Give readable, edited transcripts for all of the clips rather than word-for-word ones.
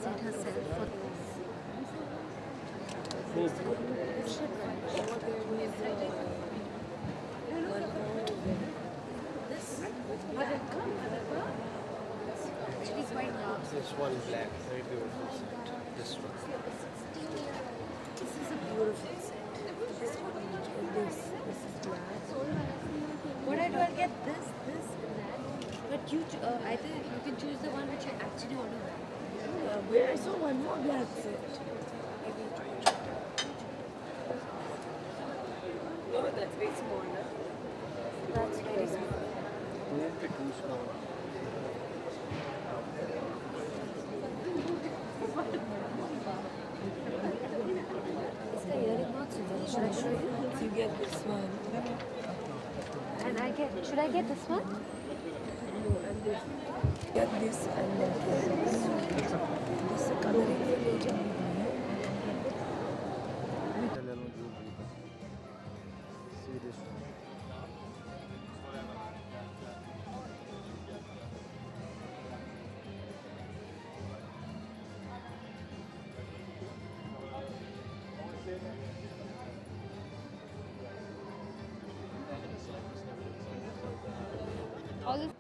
set herself for actually quite nice. This one black, very beautiful set. This one. This is a beautiful set. This one, this is black. What I do, I'll get this, and that. But you, either you can choose the one which I actually want to wear. Where I saw one more black set. Oh, that's very small. That's very small. Don't be too small. इसका earring बहुत सुंदर है. Should I show you? You get this one. And should I get this one? No, and this. Get this and that. This coloring will be See this one. All this.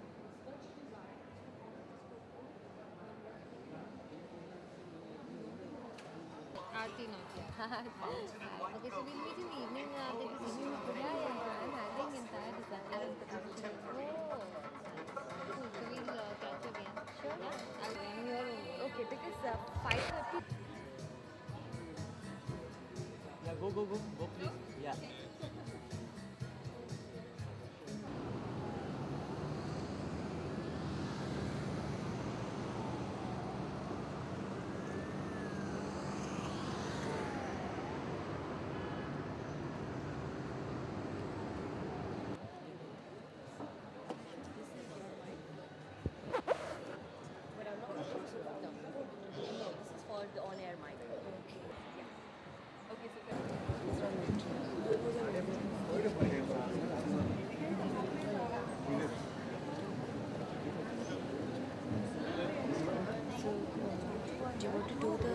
Aarti not yet. Okay, so we'll meet in the evening because evening with Pooja and I'm handling entire design and production. Oh, cool. So we'll catch again. Sure? Yeah. I'll be here only. Okay, because 5:30. Yeah, go, please. Yeah. But I'm not sure. No, this is for the on-air mic. Okay. Yeah. Okay, so So, do you want to do the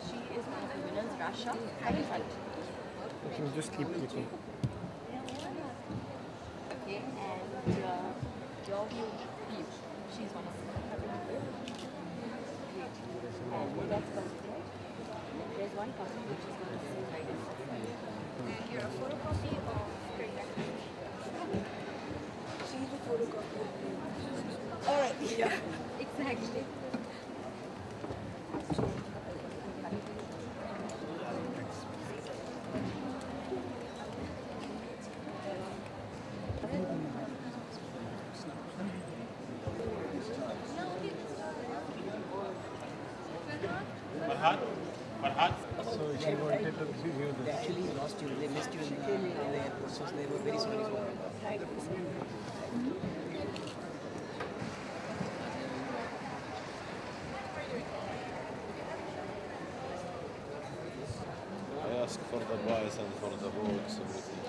she is one of the winners, Rasha. Come in front. You can just keep clicking. Okay, and your view, she's one of them. Great. And that's considered. There's one cousin which is going to see right in. And you're a photocopy of Karishma Kapoor. She's a photocopy of me. Alright, yeah. exactly? So she wanted to give you They this. actually lost you. They missed you in the airport, so they were very sorry for that. I asked for the price and for the books, everything.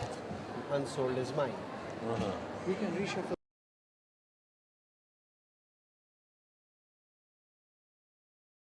Unsold is mine. Uh-huh. We can reshuffle.